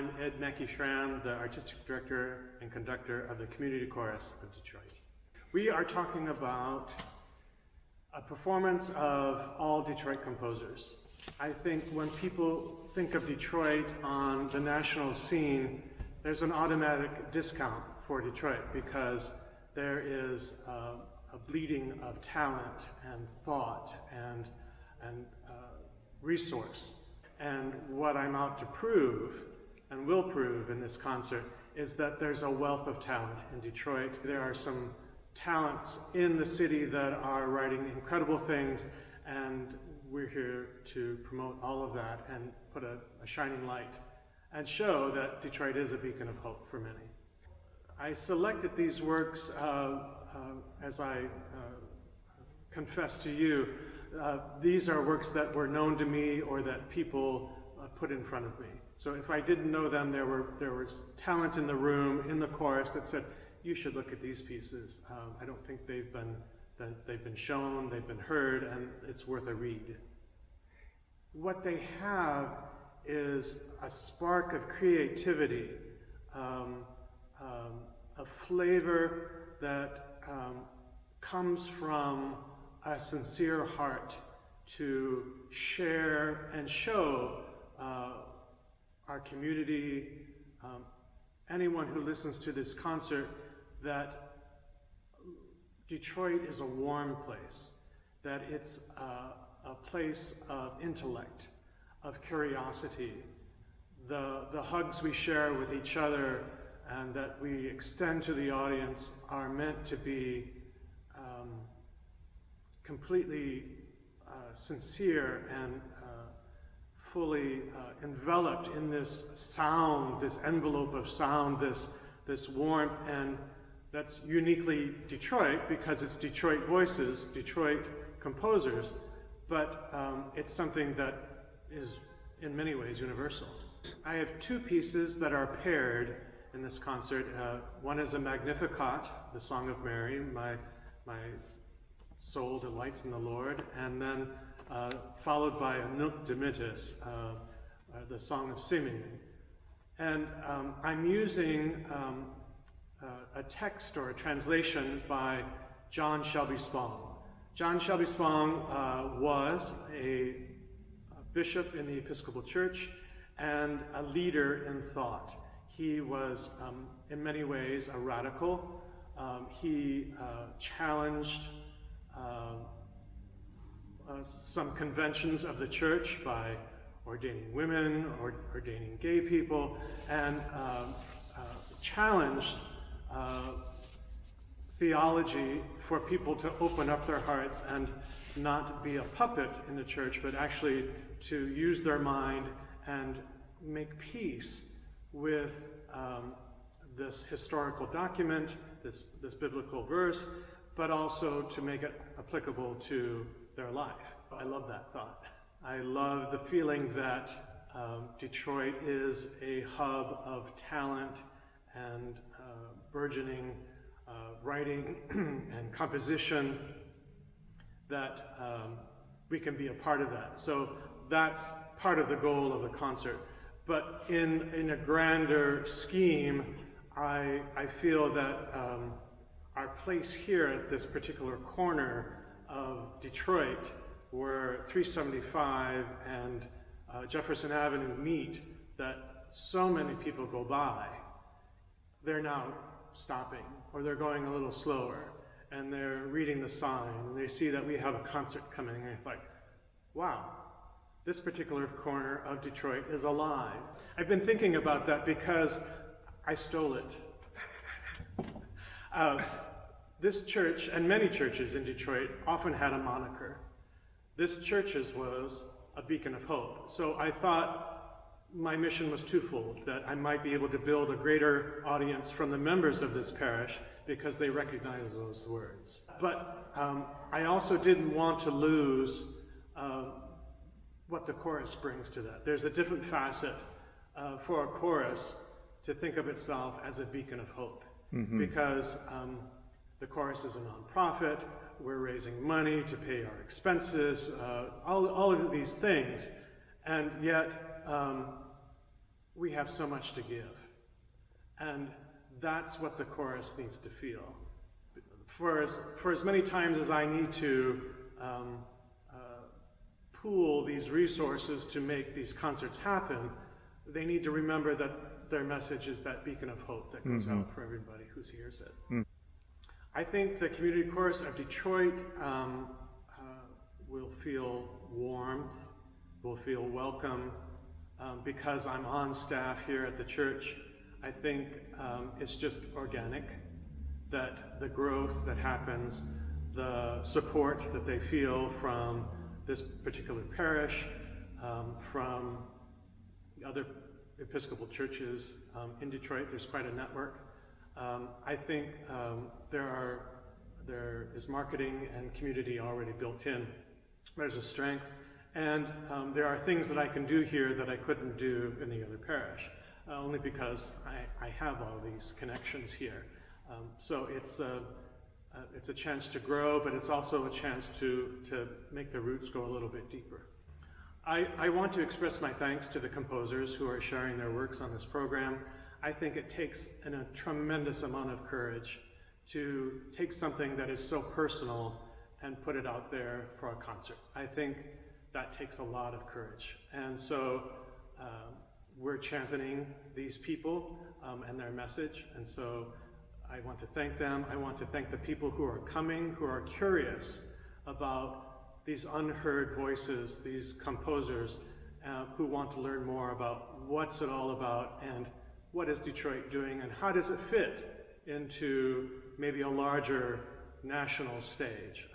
I'm Maki Schramm, the Artistic Director and Conductor of the Community Chorus of Detroit. We are talking about a performance of all Detroit composers. I think when people think of Detroit on the national scene, there's an automatic discount for Detroit because there is a bleeding of talent and thought and resource. And what I'm out to prove, and will prove in this concert, is that there's a wealth of talent in Detroit. There are some talents in the city that are writing incredible things, and we're here to promote all of that and put a shining light and show that Detroit is a beacon of hope for many. I selected these works as I confess to you. These are works that were known to me or that people put in front of me. So if I didn't know them, there was talent in the room, in the chorus, that said, you should look at these pieces. I don't think they've been shown, they've been heard, and it's worth a read. What they have is a spark of creativity, a flavor that comes from a sincere heart to share and show our community, anyone who listens to this concert, that Detroit is a warm place, that it's a place of intellect, of curiosity. The hugs we share with each other and that we extend to the audience are meant to be completely sincere and fully enveloped in this sound, this envelope of sound, this warmth, and that's uniquely Detroit because it's Detroit voices, Detroit composers, but it's something that is in many ways universal. I have two pieces that are paired in this concert. One is a Magnificat, the Song of Mary, my soul delights in the Lord, and then followed by a Nunc Dimittis, the Song of Simeon. And I'm using a text or a translation by John Shelby Spong. John Shelby Spong was a bishop in the Episcopal Church and a leader in thought. He was, in many ways, a radical. He challenged some conventions of the church by ordaining women or ordaining gay people, and challenged theology for people to open up their hearts and not be a puppet in the church, but actually to use their mind and make peace with this historical document, this biblical verse, but also to make it applicable to their life. I love that thought. I love the feeling that Detroit is a hub of talent and burgeoning writing and composition, that we can be a part of that. So that's part of the goal of the concert. But in a grander scheme, I feel that our place here at this particular corner of Detroit, where 375 and Jefferson Avenue meet, that so many people go by, they're now stopping, or they're going a little slower, and they're reading the sign, and they see that we have a concert coming, and it's like, wow, this particular corner of Detroit is alive. I've been thinking about that because I stole it. This church, and many churches in Detroit, often had a moniker. This church's was a beacon of hope. So I thought my mission was twofold, that I might be able to build a greater audience from the members of this parish because they recognize those words. But I also didn't want to lose what the chorus brings to that. There's a different facet for a chorus to think of itself as a beacon of hope, because the chorus is a nonprofit, we're raising money to pay our expenses, all of these things, and yet we we have so much to give. And that's what the chorus needs to feel. For as many times as I need to pool these resources to make these concerts happen, they need to remember that their message is that beacon of hope that goes out for everybody who hears it. I think the Community Chorus of Detroit will feel warmth, will feel welcome, because I'm on staff here at the church. I think it's just organic, that the growth that happens, the support that they feel from this particular parish, from the other Episcopal churches in Detroit. There's quite a network. I think there is marketing and community already built in. There's a strength, and there are things that I can do here that I couldn't do in the other parish, only because I have all these connections here. So it's a chance to grow, but it's also a chance to make the roots go a little bit deeper. I want to express my thanks to the composers who are sharing their works on this program. I think it takes a tremendous amount of courage to take something that is so personal and put it out there for a concert. I think that takes a lot of courage. And so we're championing these people and their message. And so I want to thank them. I want to thank the people who are coming, who are curious about these unheard voices, these composers who want to learn more about what's it all about and what is Detroit doing and how does it fit into maybe a larger national stage.